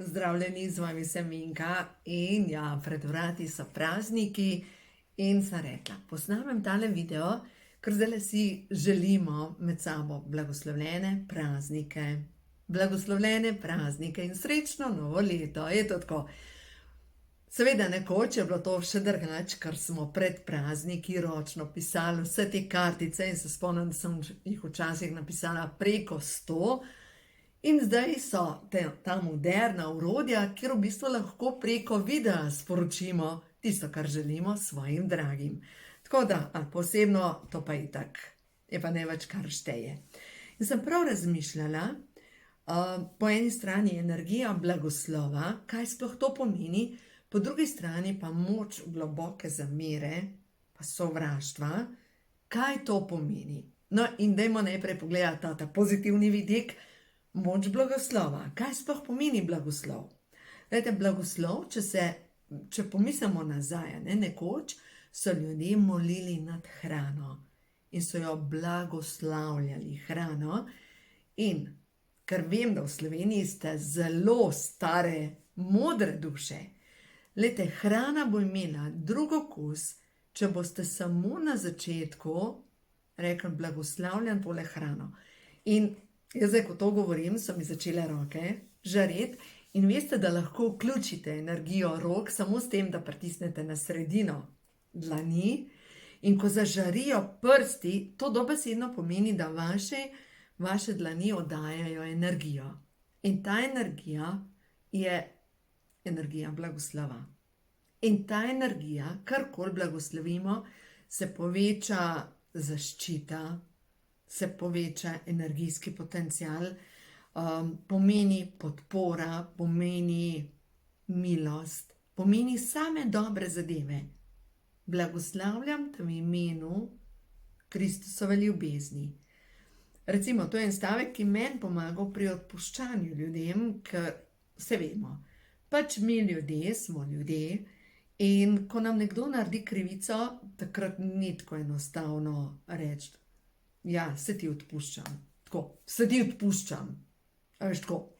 Zdravljeni, z vami sem Minka in ja, pred vrati so prazniki in sem rekla, posnamem tale video, ker zdaj si želimo med sabo blagoslovljene praznike in srečno novo leto. Je to tako? Seveda nekoč je bilo to še drugače, ker smo pred prazniki ročno pisali vse te kartice in se spomnim, da sem jih včasih napisala preko 100. In zdaj so ta moderna orodja, kjer v bistvu lahko preko videa sporočimo tisto, kar želimo svojim dragim. Tako da, posebno, to pa itak, je pa največ, kar šteje. In sem prav razmišljala, po eni strani energija blagoslova, kaj sploh to pomeni, po drugi strani pa moč globoke zamere, pa sovraštva, kaj to pomeni. No, in dajmo najprej pogledati ta pozitivni vidik, moč blagoslova. Kaj sploh pomeni blagoslov? Glejte, blagoslov, če pomislimo nazaj, nekoč so ljudje molili nad hrano in so jo blagoslavljali hrano. In ker vem, da v Sloveniji ste zelo stare, modre duše, glejte, hrana bo imela drug okus, če boste samo na začetku rekli blagoslavljam tole hrano. In jaz zdaj, ko to govorim, so mi začele roke žareti in veste, da lahko vključite energijo rok samo s tem, da pritisnete na sredino dlani in ko zažarijo prsti, to dobesedno pomeni, da vaše dlani oddajajo energijo. In ta energija je energija blagoslova. In ta energija, karkoli blagoslovimo, se poveča zaščita, se poveča energijski potencial, pomeni podpora, pomeni milost, pomeni same dobre zadeve. Blagoslavljam te v imenu Kristusove ljubezni. Recimo, to je en stavek, ki meni pomagal pri odpuščanju ljudem, ker se vemo, pač mi ljudje smo ljudje in ko nam nekdo naredi krivico, takrat ni tako enostavno reči, ja, se ti odpuščam. Tako, se ti odpuščam. A veš, tako,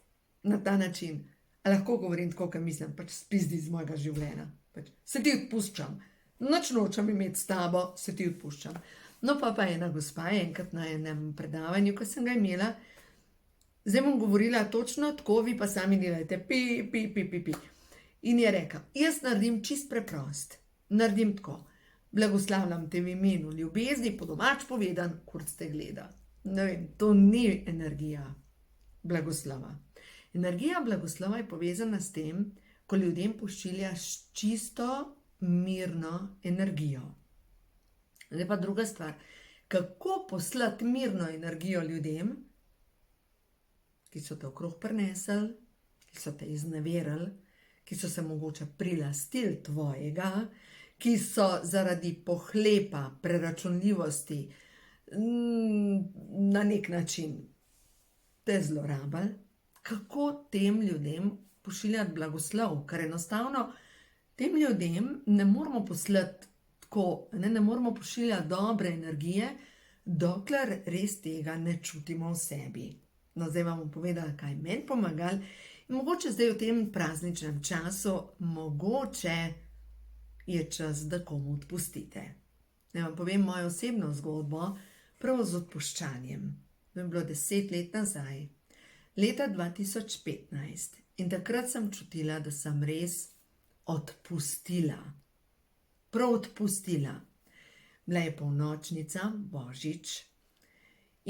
na ta način. A lahko govorim tako, kar mislim, pač spizdi iz mojega življenja. Pač, se ti odpuščam. Noč nočem imeti s tabo, se ti odpuščam. No pa ena gospa je enkrat na enem predavanju, ko sem ga imela, zdaj bom govorila točno tako, vi pa sami delajte pi. In je rekla, jaz naredim čist preprost. Naredim tako. Blagoslavljam te v imenu ljubezni, po domač povedan, kurc te gleda. Ne vem, to ni energija blagoslova. Energija blagoslova je povezana s tem, ko ljudem pošiljaš čisto, mirno energijo. Zdaj pa druga stvar. Kako poslati mirno energijo ljudem, ki so te okrog prinesli, ki so te izneverili, ki so se mogoče prilastili tvojega, ki so zaradi pohlepa, preračunljivosti na nek način te zlorabili, kako tem ljudem pošiljati blagoslov, ker enostavno tem ljudem ne moramo poslati tako, ne moramo pošiljati dobre energije, dokler res tega ne čutimo v sebi. No, zdaj vam bom povedala, kaj meni pomagali in mogoče zdaj v tem prazničnem času, mogoče je čas, da komu odpustite. Naj vam povem mojo osebno zgodbo, prav z odpuščanjem. To je bilo 10 let nazaj, leta 2015. In takrat sem čutila, da sem res odpustila. Prav odpustila. Bila je polnočnica, Božič.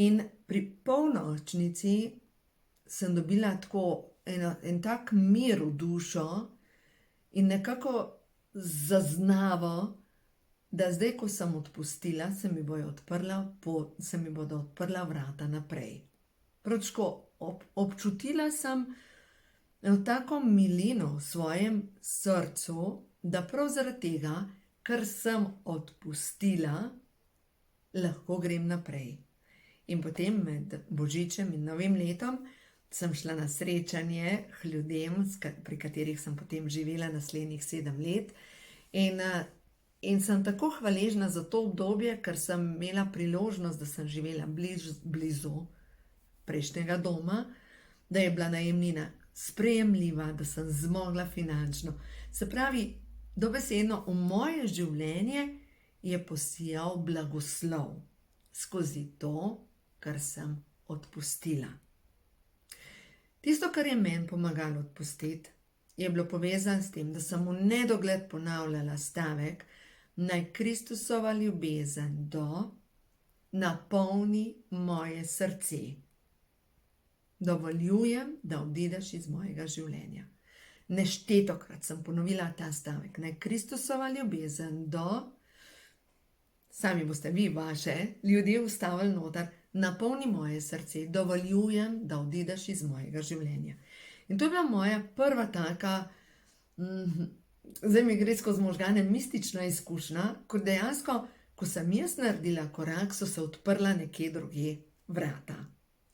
In pri polnočnici sem dobila tako en tak mir v dušo in nekako zaznavo, da zdaj, ko sem odpustila, se mi bodo odprla vrata naprej. Pravčko, občutila sem tako milino v svojem srcu, da prav zaradi tega, ker sem odpustila, lahko grem naprej. In potem med Božičem in Novim letom sem šla na srečanje k ljudem, pri katerih sem potem živela naslednjih 7 let. In sem tako hvaležna za to obdobje, ker sem imela priložnost, da sem živela blizu prejšnjega doma, da je bila najemnina sprejemljiva, da sem zmogla finančno. Se pravi, dobesedno v moje življenje je posijal blagoslov skozi to, kar sem odpustila. Tisto, kar je meni pomagalo odpustiti, je bilo povezano s tem, da sem v nedogled ponavljala stavek: naj Kristusova ljubezen napolni moje srce. Dovoljujem, da odideš iz mojega življenja. Neštetokrat sem ponovila ta stavek: naj Kristusova ljubezen sami boste vi vaše ljudje vstavili noter, napolni moje srce, dovoljujem, da odideš iz mojega življenja. In to je bila moja prva taka, zdaj mi gre skozi možgane, mistična izkušnja, ko dejansko, ko sem jaz naredila korak, so se odprla nekje drugje vrata.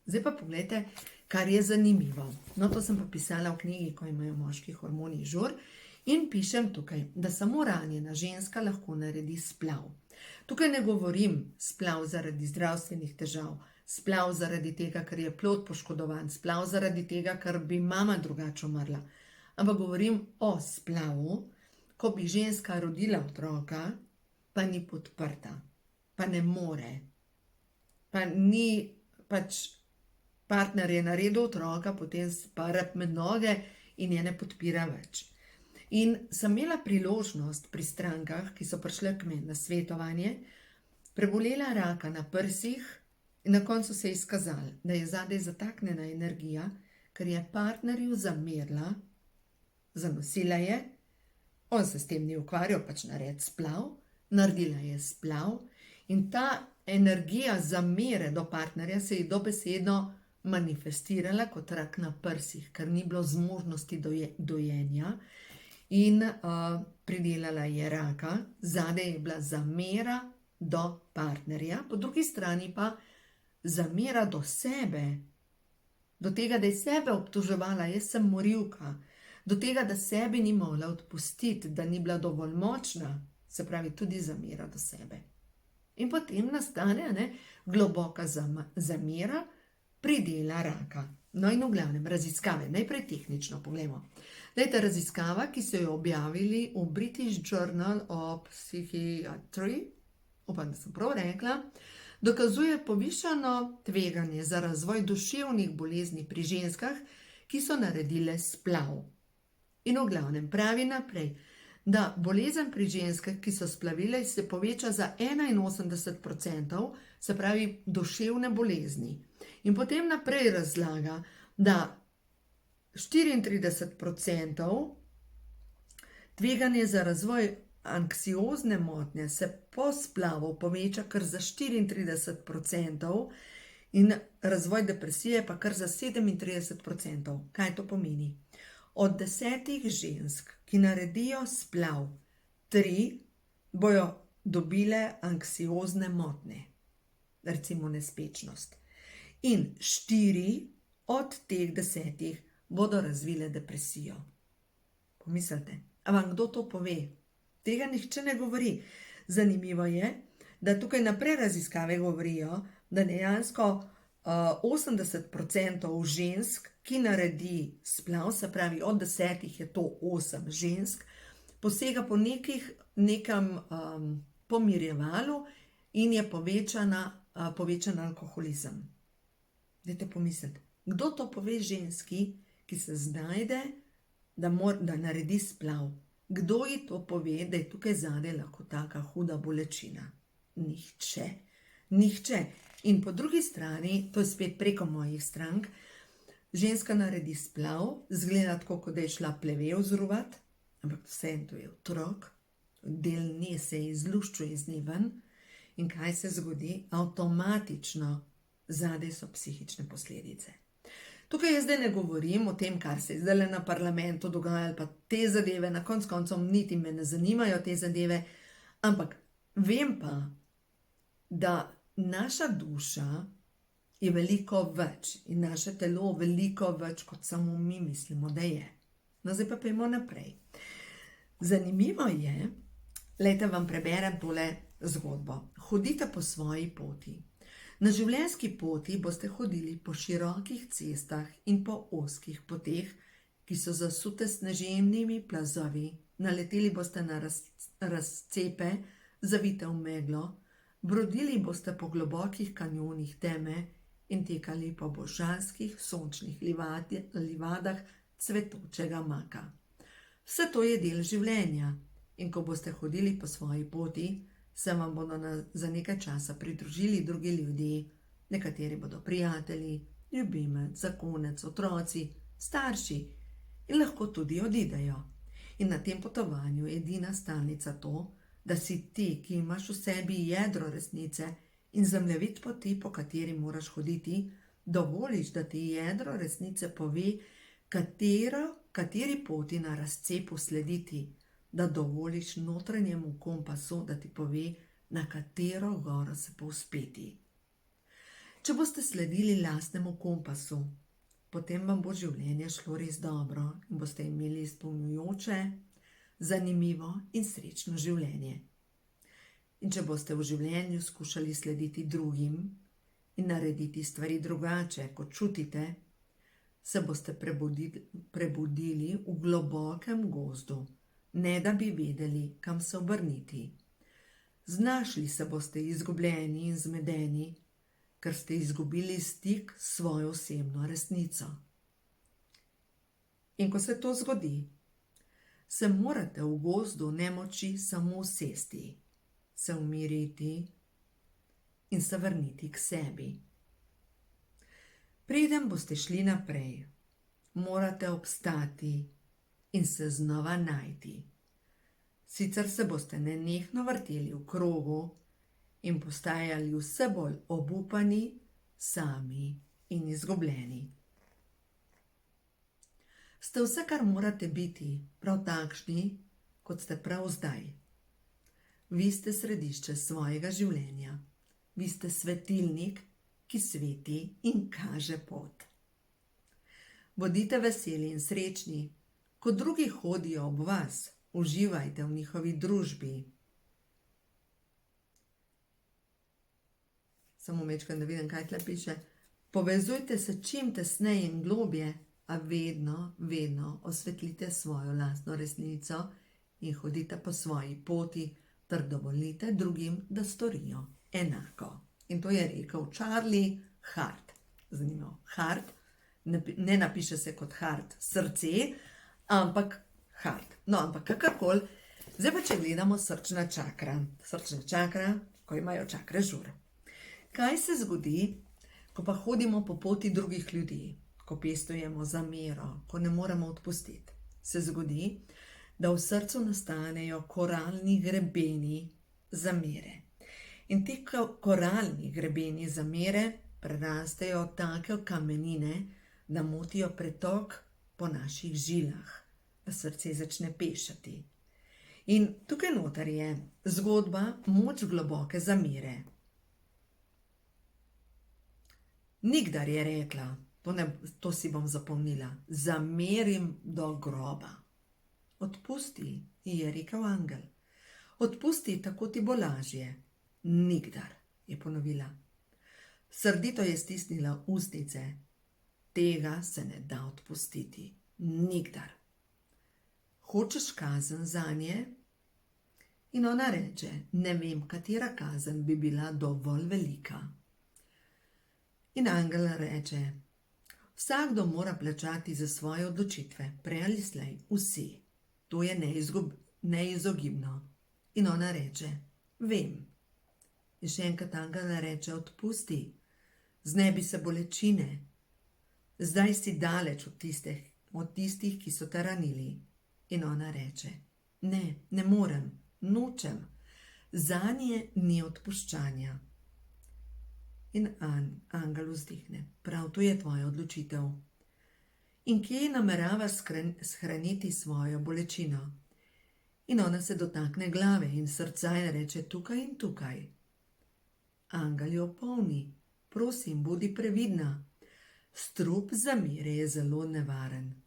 Zdaj pa poglejte, kar je zanimivo. No, to sem pa pisala v knjigi, ko imajo moški hormoni žur, in pišem tukaj, da samo ranjena ženska lahko naredi splav. Tukaj ne govorim splav zaradi zdravstvenih težav, splav zaradi tega, ker je plod poškodovan, splav zaradi tega, ker bi mama drugače umrla. Ampak govorim o splavu, ko bi ženska rodila otroka, pa ni podprta, pa ne more, pa ni partner je naredil otroka, potem pa rep noge in je ne podpira več. In sem imela priložnost pri strankah, ki so prišle k meni na svetovanje, prebolela raka na prsih in na koncu se je izkazalo, da je zadaj zataknjena energija, ker je partnerju zamerila, zanosila je, on se s tem ni ukvarjal, naredi splav, naredila je splav in ta energija zamere do partnerja se je dobesedno manifestirala kot rak na prsih, ker ni bilo zmožnosti dojenja. In pridelala je raka, zadaj je bila zamera do partnerja, po drugi strani pa zamera do sebe, do tega, da je sebe obtoževala, jaz sem morilka, do tega, da sebi ni mogla odpustiti, da ni bila dovolj močna, se pravi tudi zamera do sebe. In potem nastane globoka zamera, pridela raka. No in v glavnem raziskave, najprej tehnično poglejmo. Dajte raziskava, ki so jo objavili v British Journal of Psychiatry, upam, da sem prav rekla, dokazuje povišano tveganje za razvoj duševnih bolezni pri ženskah, ki so naredile splav. In v glavnem pravi naprej, da bolezen pri ženskah, ki so splavile, se poveča za 81%, se pravi duševne bolezni. In potem naprej razlaga, da 34% tveganje za razvoj anksiozne motnje se po splavu poveča kar za 34% in razvoj depresije pa kar za 37%. Kaj to pomeni? Od 10 žensk, ki naredijo splav, 3 bojo dobile anksiozne motnje, recimo nespečnost. In 4 od teh 10 bodo razvile depresijo. Pomislite, a vam kdo to pove? Tega nihče ne govori. Zanimivo je, da tukaj naprej raziskave govorijo, da dejansko 80% žensk, ki naredi splav, se pravi od 10 je to 8 žensk, posega po nekem pomirjevalu in je povečan alkoholizem. Dajte pomisliti, kdo to pove ženski, ki se znajde, da naredi splav? Kdo ji to pove, da je tukaj zadaj lahko taka huda bolečina? Nihče. Nihče. In po drugi strani, to je spet preko mojih strank, ženska naredi splav, zgleda tako, kot da je šla plevel zruvat, ampak vse to je otrok, del nje se izluščuje iz nje ven in kaj se zgodi? Avtomatično zadaj so psihične posledice. Tukaj jaz zdaj ne govorim o tem, kar se je zdaj na parlamentu dogajalo, pa te zadeve, na koncu koncev niti me ne zanimajo te zadeve, ampak vem pa, da naša duša je veliko več in naše telo veliko več, kot samo mi mislimo, da je. No, zdaj pa pojdimo naprej. Zanimivo je, lejte vam preberem tole zgodbo. Hodite po svoji poti. Na življenjski poti boste hodili po širokih cestah in po ozkih poteh, ki so zasute s snežnimi plazovi, naleteli boste na razcepe, zavite v meglo, brodili boste po globokih kanjonih teme in tekali po božanskih sončnih livadah cvetočega maka. Vse to je del življenja in ko boste hodili po svoji poti, se vam bodo za nekaj časa pridružili drugi ljudje, nekateri bodo prijatelji, ljubimec, zakonec, otroci, starši in lahko tudi odidejo. In na tem potovanju je edina stalnica to, da si ti, ki imaš v sebi jedro resnice in zemljevid poti, po kateri moraš hoditi, dovoliš, da ti jedro resnice pove, kateri poti na razcepu slediti, da dovoliš notranjemu kompasu, da ti pove, na katero goro se povzpeti. Če boste sledili lastnemu kompasu, potem vam bo življenje šlo res dobro in boste imeli izpolnjujoče, zanimivo in srečno življenje. In če boste v življenju skušali slediti drugim in narediti stvari drugače, kot čutite, se boste prebudili v globokem gozdu, ne da bi vedeli, kam se obrniti. Znašli se boste izgubljeni in zmedeni, ker ste izgubili stik s svojo osebno resnico. In ko se to zgodi, se morate v gozdu nemoči samo usesti, se umiriti in se vrniti k sebi. Preden boste šli naprej, morate obstati in se znova najti. Sicer se boste nenehno vrteli v krogu in postajali vse bolj obupani, sami in izgubljeni. Ste vse, kar morate biti, prav takšni, kot ste prav zdaj. Vi ste središče svojega življenja. Vi ste svetilnik, ki sveti in kaže pot. Bodite veseli in srečni, ko drugi hodijo ob vas, uživajte v njihovi družbi. Samo mečkam, da vidim, kaj tle piše. Povezujte se čim tesneje in globje, a vedno osvetlite svojo lastno resnico in hodite po svoji poti, ter dovolite drugim, da storijo enako. In to je rekel Charlie Hart. Zanimivo, Hart, ne napiše se kot Hart, srce, ampak Hart. No, ampak kakorkoli, zdaj pa če gledamo srčna čakra. Srčna čakra, ko imajo čakre žur. Kaj se zgodi, ko pa hodimo po poti drugih ljudi, ko pestujemo zamero, ko ne moremo odpustiti? Se zgodi, da v srcu nastanejo koralni grebeni zamere. In ti koralni grebeni zamere prerastejo take kamenine, da motijo pretok po naših žilah, da srce začne pešati. In tukaj noter je zgodba moč globoke zamere. Nikdar je rekla, to si bom zapomnila, zamerim do groba. Odpusti, ji je rekel angel. Odpusti, tako ti bo lažje. Nikdar, je ponovila. Srdito je stisnila ustnice. Tega se ne da odpustiti. Nikdar. Hočeš kazen zanje? In ona reče, ne vem, katera kazen bi bila dovolj velika. In angel reče, vsakdo mora plačati za svoje odločitve, prej ali slej, vsi. To je neizogibno. In ona reče, vem. In še enkrat angel reče, odpusti, znebi se bolečine. Zdaj si daleč od tistih, ki so te ranili. In ona reče, ne morem, nočem. Zanje ni odpuščanja. In angel vzdihne, prav to je tvoja odločitev. In kje namerava shraniti svojo bolečino? In ona se dotakne glave in srca in reče, tukaj in tukaj. Angel jo opomni, prosim, bodi previdna. Strup zamere je zelo nevaren.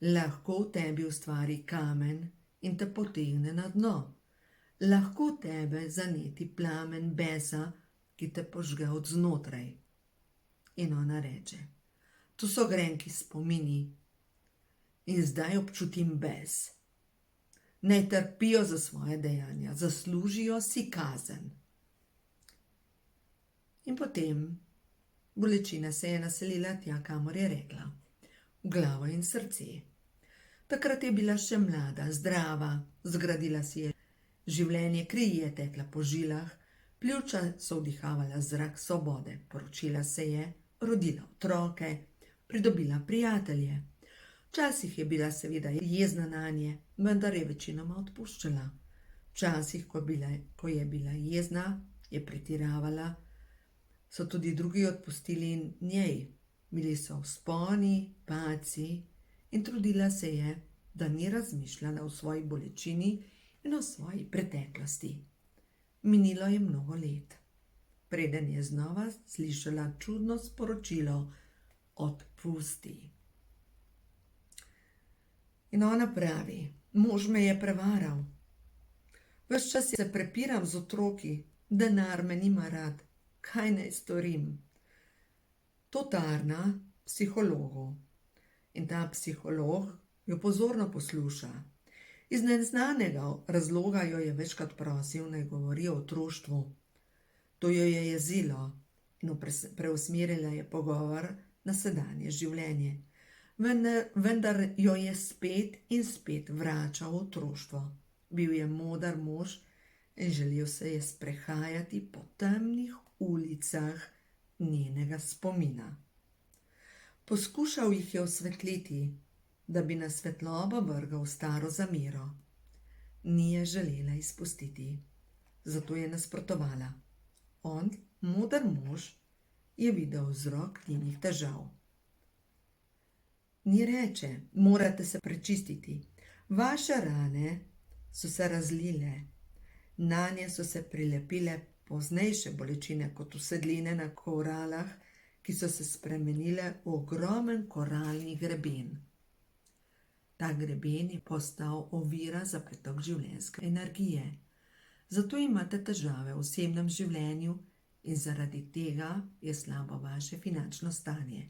Lahko v tebi ustvari kamen in te potegne na dno. Lahko tebe zaneti plamen besa, ki te požge od znotraj. In ona reče, to so grenki spomini. in zdaj občutim bes. Naj trpijo za svoje dejanja, zaslužijo si kazen. In potem bolečina se je naselila tja, kamor je rekla, v glavo in srce. Takrat je bila še mlada, zdrava, zgradila si je življenje, kri ji je tekla po žilah, pljuča so vdihavala zrak svobode, poročila se je, rodila otroke, pridobila prijatelje. Včasih je bila seveda jezna nanje, vendar je večinoma odpuščala. Včasih, ko je bila jezna, je pretiravala, so tudi drugi odpustili njej. Bili so vzponi, padci in trudila se je, da ni razmišljala o svoji bolečini in o svoji preteklosti. Minilo je mnogo let, preden je znova slišala čudno sporočilo: odpusti. In ona pravi: mož me je prevaral. Ves čas se prepiram z otroki, denar me nima rad. Kaj naj storim? To tarna psihologu. In ta psiholog jo pozorno posluša. Iz neznanega razloga jo je večkrat prosil, naj govori o otroštvu. To jo je jezilo in preusmerila je pogovor na sedanje življenje. Vendar jo je spet in spet vračal v otroštvo. Bil je moder mož in želel se je sprehajati po temnih ulicah njenega spomina. Poskušal jih je osvetliti, da bi na svetlobo vrgal staro zamero. Ni je želela izpustiti, zato je nasprotovala. On, moder mož, je videl vzrok njenih težav. Ni reče: morate se prečistiti. Vaše rane so se razlile, nanje so se prilepile poznejše bolečine kot usedline na koralah, ki so se spremenile v ogromen koralni greben. Ta greben je postal ovira za pretok življenjske energije. Zato imate težave v osebnem življenju in zaradi tega je slabo vaše finančno stanje.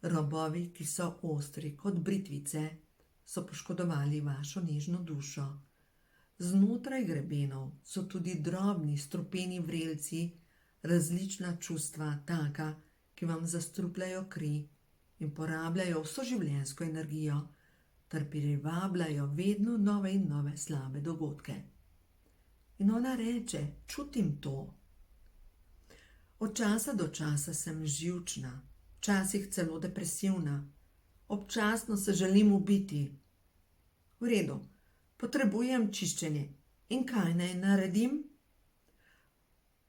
Robovi, ki so ostri kot britvice, so poškodovali vašo nežno dušo. Znotraj grebenov so tudi drobni strupeni vrelci, različna čustva, taka, ki vam zastrupljajo kri in porabljajo vso življenjsko energijo ter privabljajo vedno nove in nove slabe dogodke. In ona reče: čutim to. Od časa do časa sem živčna, včasih celo depresivna, občasno se želim ubiti. V redu, potrebujem čiščenje. In kaj naj naredim?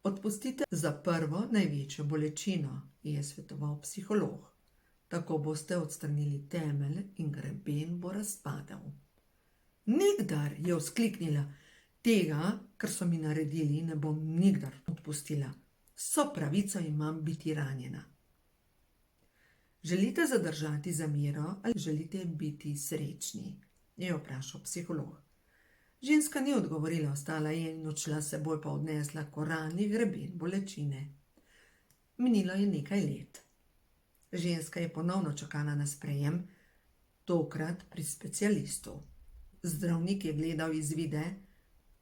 Odpustite za prvo največjo bolečino, je svetoval psiholog. Tako boste odstranili temelj in greben bo razpadel. Nikdar, je vzkliknila, tega, kar so mi naredili, ne bom nikdar odpustila. Vso pravico imam biti ranjena. Želite zadržati zamero ali želite biti srečni? Je vprašal psiholog. Ženska ni odgovorila, ostala je in odšla seboj pa odnesla koralni greben bolečine. Minilo je nekaj let. Ženska je ponovno čakala na sprejem, tokrat pri specialistu. Zdravnik je gledal izvide,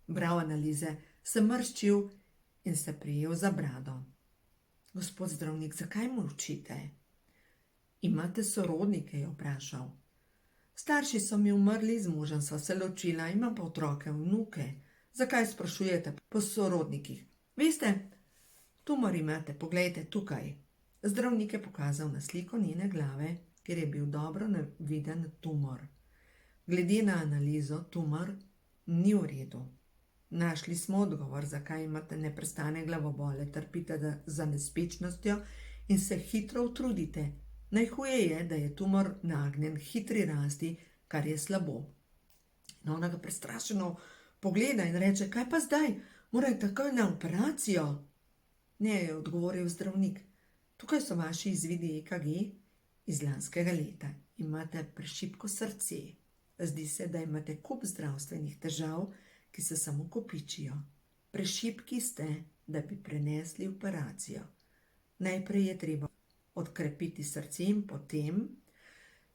bral analize, se mrščil in se prijel za brado. Gospod zdravnik, zakaj molčite? Imate sorodnike, je vprašal. Starši so mi umrli, z možem sva se ločila, imam pa otroke, vnuke. Zakaj sprašujete po sorodnikih? Veste, tumor imate, poglejte tukaj. Zdravnik je pokazal na sliko njene glave, kjer je bil dobro viden tumor. Glede na analizo, tumor ni v redu. Našli smo odgovor, zakaj imate neprestane glavobole, trpite za nespečnostjo in se hitro utrudite. Najhuje je, da je tumor nagnjen hitri rasti, kar je slabo. No, ona ga prestrašeno pogleda in reče: kaj pa zdaj? Moram takoj na operacijo? Ne, je odgovoril zdravnik. Tukaj so vaši izvidi EKG iz lanskega leta. Imate prešibko srce. Zdi se, da imate kup zdravstvenih težav, ki se samo kopičijo. Prešibki ste, da bi prenesli operacijo. Najprej je treba odkrepiti srce in potem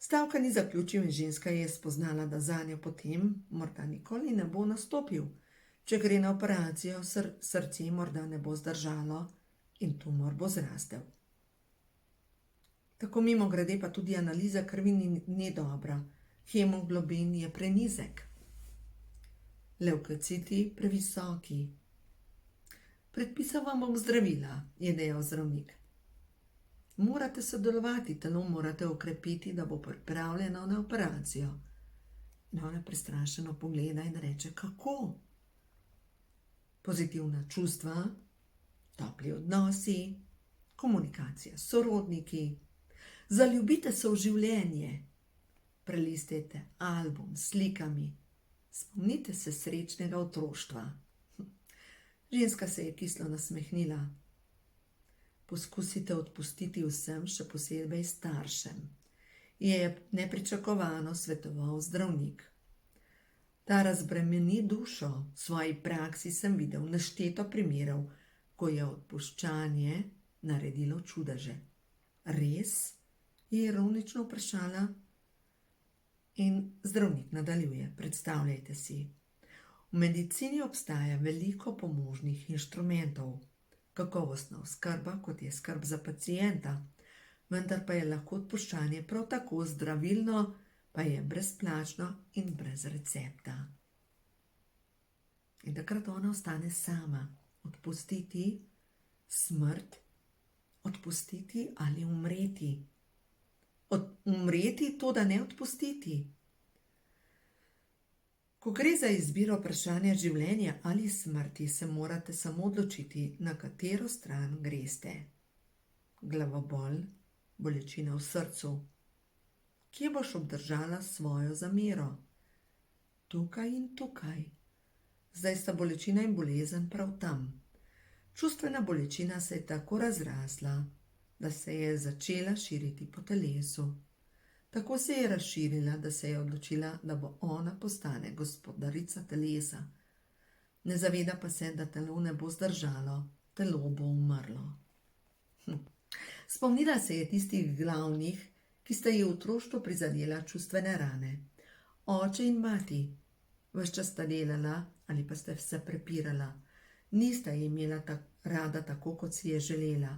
Stavka ni zaključil in ženska je spoznala, da zanjo potem morda nikoli ne bo nastopil. Če gre na operacijo, srce morda ne bo zdržalo in tumor bo zrastel. Tako mimogrede pa tudi analiza krvi ni dobra. Hemoglobin je prenizek. Levkociti previsoki. Predpisal vam bom zdravila, je dejal zdravnik. Morate sodelovati, telo morate okrepiti, da bo pripravljeno na operacijo. In ona prestrašeno pogleda in reče, kako? Pozitivna čustva, topli odnosi, komunikacija s sorodniki. Zaljubite se v življenje. Prelistite album s slikami. Spomnite se srečnega otroštva. Ženska se je kislo nasmehnila. Poskusite odpustiti vsem, še posebej staršem, je nepričakovano svetoval zdravnik. Ta razbremeni dušo. V svoji praksi sem videl nešteto primerov, ko je odpuščanje naredilo čudeže. Res? Je ironično vprašala. In zdravnik nadaljuje. Predstavljajte si. V medicini obstaja veliko pomožnih inštrumentov. Kakovostna oskrba, kot je skrb za pacienta, vendar pa je lahko odpuščanje prav tako zdravilno, pa je brezplačno in brez recepta. In takrat ona ostane sama. Odpustiti smrt, odpustiti ali umreti. Umreti, to da ne odpustiti. Ko gre za izbiro vprašanja življenja ali smrti, se morate samo odločiti, na katero stran greste. Glavobol, bolečina v srcu. Kje boš obdržala svojo zamero? Tukaj in tukaj. Zdaj sta bolečina in bolezen prav tam. Čustvena bolečina se je tako razrasla, da se je začela širiti po telesu. Tako se je razširila, da se je odločila, da bo ona postane gospodarica telesa. Ne zaveda pa se, da telo ne bo zdržalo, telo bo umrlo. Spomnila se je tistih glavnih, ki sta ji v otroštvu prizadela čustvene rane. Oče in mati, ves čas sta delala ali pa sta se prepirala. Nista ji imela rada tako, kot si je želela.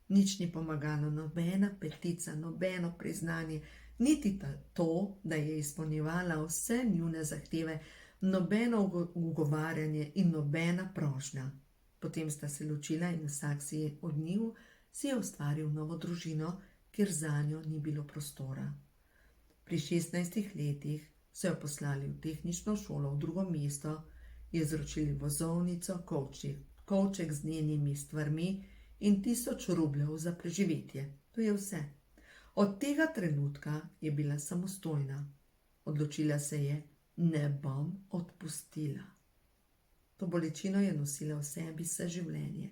Nič ni pomagalo, nobena petica, nobeno priznanje, niti to, da je izpolnjevala vse njune zahteve, nobeno ugovarjanje in nobena prošnja. Potem sta se ločila in vsak od njiju si je ustvaril novo družino, kjer zanjo ni bilo prostora. Pri 16 letih so jo poslali v tehnično šolo v drugo mesto, je izročili vozovnico, kovček z njenimi stvarmi in 1000 rubljev za preživetje. To je vse. Od tega trenutka je bila samostojna. Odločila se je, ne bom odpustila. To bolečino je nosila v sebi vse življenje.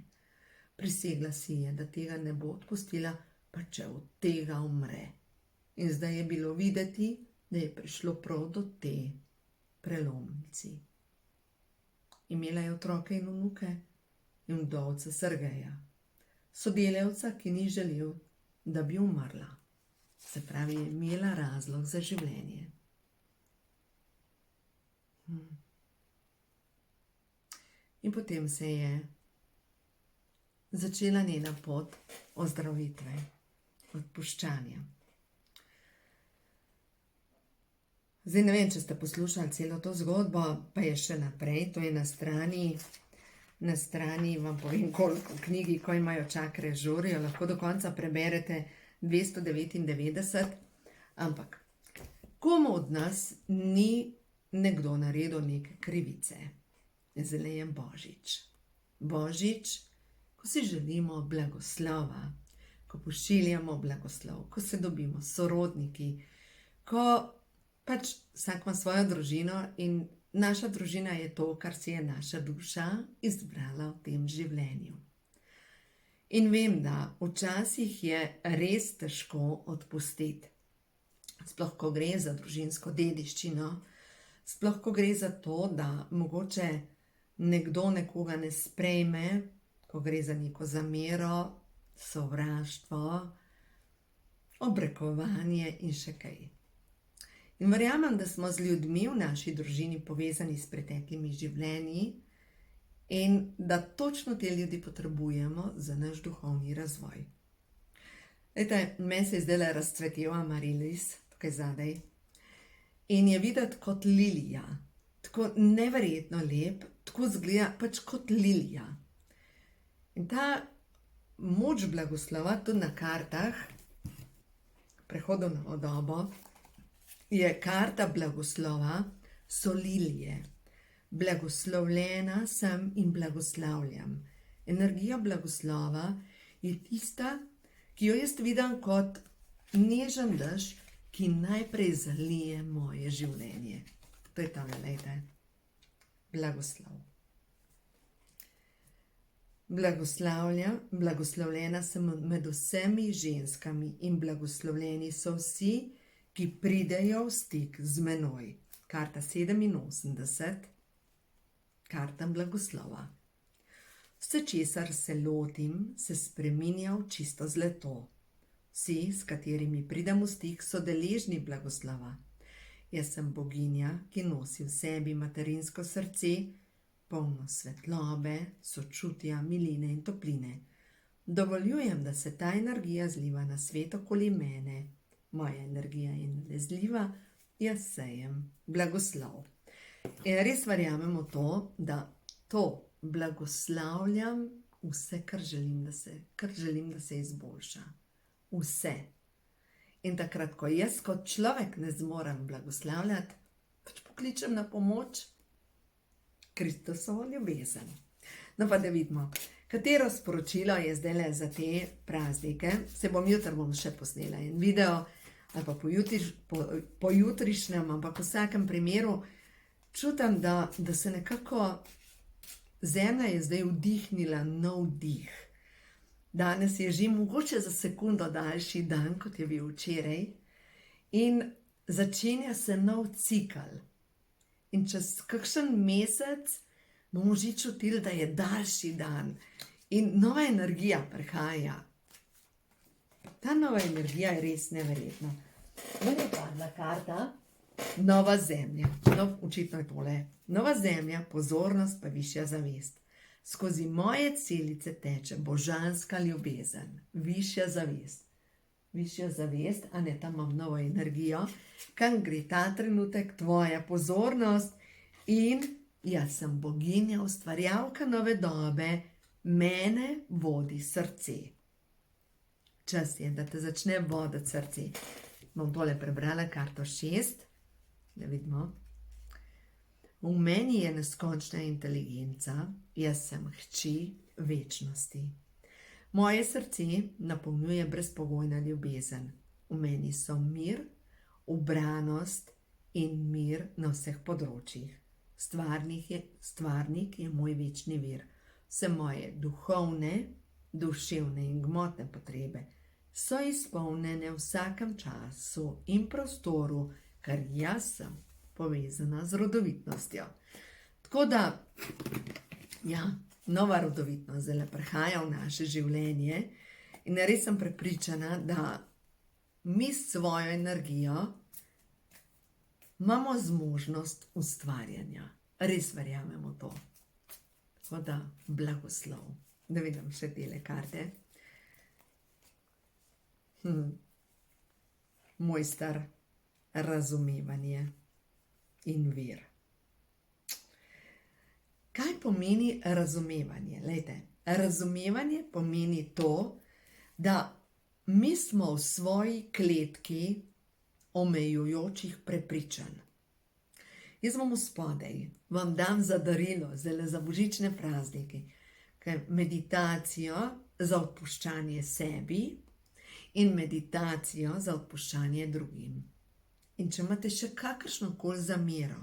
Prisegla si je, da tega ne bo odpustila, pa če od tega umre. In zdaj je bilo videti, da je prišlo prav do te prelomnici. Imela je otroke in vnuke in vdovca Sergeja, sodelavca, ki ni želel, da bi umrla. Se pravi, je imela razlog za življenje. In potem se je začela njena pot ozdravitve, odpuščanja. Zdaj ne vem, če ste poslušali celo to zgodbo, pa je še naprej, to je na strani vam povem, koliko knjigi, ko imajo čakre žurijo, lahko do konca preberete 299, ampak komu od nas ni nekdo naredil neke krivice? Zdaj je Božič. Božič, ko si želimo blagoslova, ko pošiljamo blagoslov, ko se dobimo s sorodniki, ko pač vsak ima svojo družino in naša družina je to, kar si je naša duša izbrala v tem življenju. In vem, da včasih je res težko odpustiti. Sploh, ko gre za družinsko dediščino, sploh, ko gre za to, da mogoče nekdo nekoga ne sprejme, ko gre za neko zamero, sovraštvo, obrekovanje in še kaj. In verjamem, da smo z ljudmi v naši družini povezani s preteklimi življenji in da točno te ljudi potrebujemo za naš duhovni razvoj. Meni se je zdajle razcvetela Marilis, tukaj zadaj, in je videti kot lilija. Tako neverjetno lep, tako zgleda pač kot lilija. In ta moč blagoslova tudi na kartah, prehodu na dobo, je karta blagoslova, so lilije. Blagoslovljena sem in blagoslavljam. Energija blagoslova je tista, ki jo jaz vidim kot nežen dež, ki najprej zalije moje življenje. To je tale, lejte. Blagoslov. Blagoslovljena sem med vsemi ženskami in blagoslovljeni so vsi, ki pridejo v stik z menoj. Karta 87, karta blagoslova. Vse, česar se lotim, se spreminja v čisto zlato. Vsi, s katerimi pridem v stik, so deležni blagoslova. Jaz sem boginja, ki nosi v sebi materinsko srce, polno svetlobe, sočutja, miline in topline. Dovoljujem, da se ta energija zliva na svet okoli mene. Moja energija je nalezljiva, jaz sejem blagoslov. In res verjamemo to, da to blagoslavljam vse, kar želim, da se izboljša. Vse. In takrat, ko jaz kot človek ne zmorem blagoslavljati, pač pokličem na pomoč Kristusovo ljubezen. No pa da vidimo, katero sporočilo je zdajle za te praznike. Jutri bom še posnela en video, ali pa po jutrišnjem, ampak v vsakem primeru čutim, da se nekako zemlja je zdaj vdihnila nov dih. Danes je že mogoče za sekundo daljši dan, kot je bil včeraj, in začenja se nov cikel. In čez kakšen mesec bomo že čutili, da je daljši dan in nova energija prihaja. Ta nova energija je res neverjetna. Ven je padla karta Nova zemlja. Očitno je tole. Nova zemlja, pozornost pa višja zavest. Skozi moje celice teče božanska ljubezen, višja zavest. Višja zavest, a ne, tam imam novo energijo, kam gre ta trenutek tvoja pozornost in jaz sem boginja, ustvarjalka nove dobe, mene vodi srce. Čas je, da te začne voditi srce. Bom tole prebrala, karto 6, da vidimo. V meni je neskončna inteligenca, jaz sem hči večnosti. Moje srce napolnjuje brezpogojna ljubezen. V meni so mir, ubranost in mir na vseh področjih. Stvarnik je moj večni vir. Vse moje duhovne, duševne in gmotne potrebe so izpolnjene v vsakem času in prostoru, ker jaz sem povezana z rodovitnostjo. Tako da, ja, nova rodovitnost zdaj prihaja v naše življenje in res sem prepričana, da mi s svojo energijo imamo zmožnost ustvarjanja. Res verjamemo to. Tako da, blagoslov. Da vidim še tele karte. Mojster, razumevanje in vir. Kaj pomeni razumevanje? Glejte, razumevanje pomeni to, da mi smo v svoji kletki omejujočih prepričanj. Jaz bom spodaj, vam dam za darilo, zdaj za božične praznike, meditacijo za odpuščanje sebi in meditacijo za odpuščanje drugim. In če imate še kakršnokoli zamero,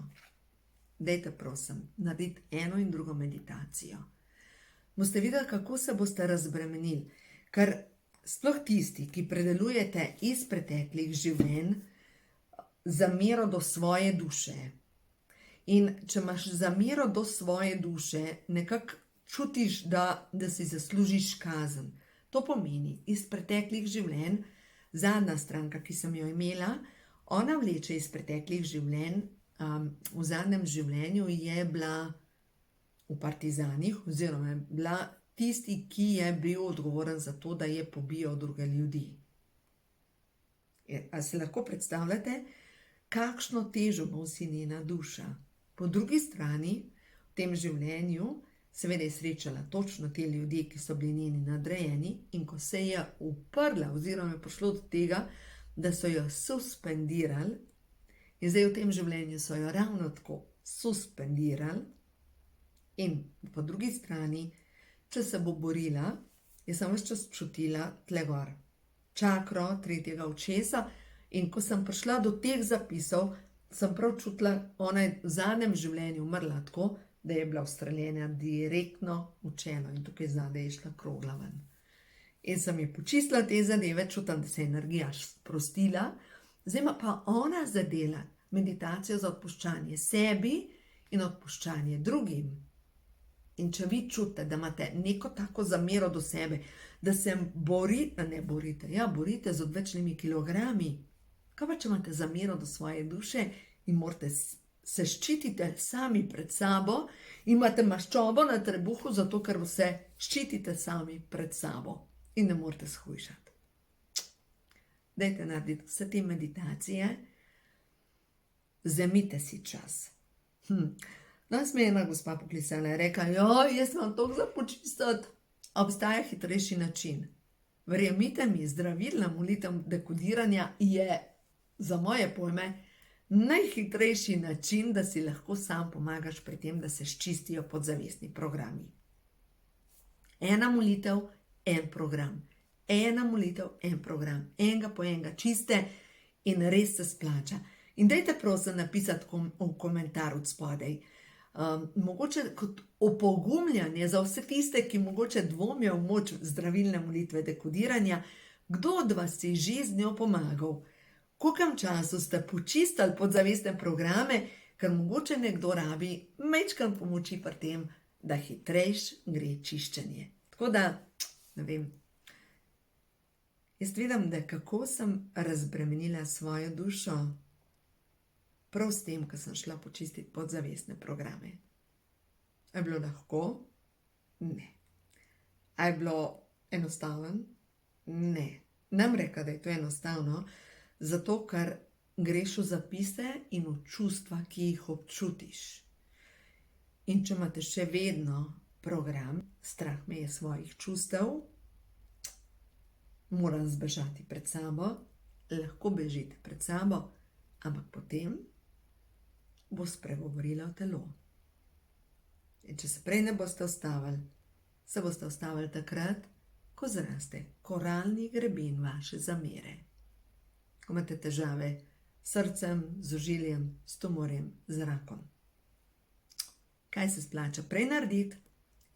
dajte prosim narediti eno in drugo meditacijo. Boste videli, kako se boste razbremenili, ker sploh tisti, ki predelujete iz preteklih življenj zamero do svoje duše. In če imaš zamero do svoje duše, nekako čutiš, da si zaslužiš kazen. To pomeni iz preteklih življenj Zadnja stranka, ki sem jo imela, ona vleče iz preteklih življenj. V zadnjem življenju je bila v partizanih, oziroma je bila tisti, ki je bil odgovoren za to, da je pobijal druge ljudi. A si lahko predstavljate, kakšno težo nosi njena duša? Po drugi strani, v tem življenju, seveda je srečala točno te ljudi, ki so bili njeni nadrejeni, in ko se je uprla, oziroma je prišlo do tega, da so jo suspendirali, in zdaj v tem življenju so jo ravno tako suspendirali, in po drugi strani, če se bo borila, je sem ves čas čutila tle gor čakro tretjega očesa, in ko sem prišla do teh zapisov, sem prav čutila, ona je v zadnjem življenju umrla tako, da je bila ustreljena direktno v čelo in tukaj zadaj je šla krogla ven. In sem ji počistila te zadeve, čutim, da se je energija sprostila, zdaj ima pa ona zadela meditacijo za odpuščanje sebi in odpuščanje drugim. In če vi čutite, da imate neko tako zamero do sebe, da se borite z odvečnimi kilogrami, kaj pa če imate zamero do svoje duše in morate se ščitite sami pred sabo, imate maščobo na trebuhu, zato ker se ščitite sami pred sabo in ne morete shujšati. Dajte narediti vse te meditacije, vzemite si čas. Danes me je ena gospa poklicala in rekla, jaz imam toliko za počistiti. Obstaja hitrejši način. Verjemite mi, zdravilna molitev dekodiranja je za moje pojme najhitrejši način, da si lahko sam pomagaš pri tem, da se sčistijo podzavestni programi. Ena molitev, en program. Ena molitev, en program. Enega po enega čiste in res se splača. In dajte prosim napisati v komentar od spodaj. Mogoče kot opogumljanje za vse tiste, ki mogoče dvomijo v moč zdravilne molitve dekodiranja, kdo od vas si že z njo pomagal? Kolikam času ste počistili podzavestne programe, ker mogoče nekdo rabi majčkeno pomoči pri tem, da hitrejš gre čiščenje. Tako da, ne vem, jaz vidim, da kako sem razbremenila svojo dušo, prav s tem, ko sem šla počistiti podzavestne programe. A je bilo lahko? Ne. A je bilo enostavno? Ne. Ne reka, da je to enostavno, zato ker greš v zapise in v čustva, ki jih občutiš. In če imate še vedno program Strah me je svojih čustev, moram zbežati pred sabo, lahko bežite pred sabo, ampak potem bo spregovorilo telo. In če se prej ne boste ustavili, se boste ustavili takrat, ko zraste koralni greben vaše zamere. Ko imate težave s srcem, z ožiljem, s tumorjem, z rakom. Kaj se splača prej narediti?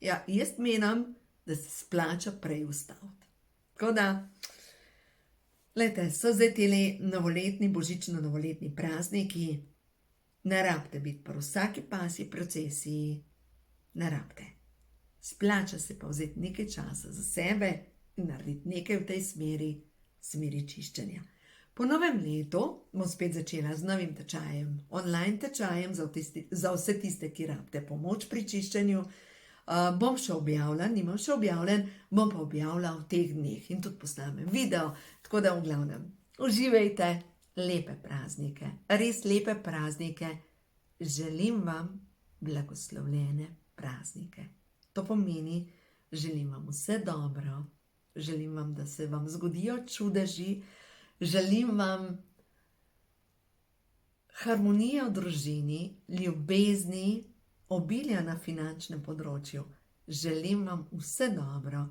Ja, jaz menim, da se splača prej ustaviti. Tako da, glejte, so zdaj teli novoletni, božično-novoletni prazniki, ne rabite biti pri vsaki pasji procesiji, ne rabite. Splača se pa vzeti nekaj časa za sebe in narediti nekaj v tej smeri čiščenja. Po novem letu bom spet začela z novim tečajem, online tečajem za vse tiste, ki rabite pomoč pri čiščenju. Bom še objavila, nimam še objavljen, bom pa objavila v teh dneh in tudi posnamem video, tako da v glavnem uživajte, lepe praznike, res lepe praznike, želim vam blagoslovljene praznike. To pomeni, želim vam vse dobro, želim vam, da se vam zgodijo čudeži, želim vam harmonije v družini, ljubezni, obilja na finančnem področju. Želim vam vse dobro,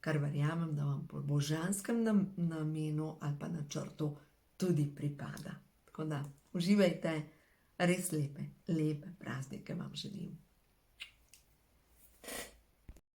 kar verjamem, da vam po božanskem namenu ali pa načrtu tudi pripada. Tako da uživajte, res lepe praznike vam želim.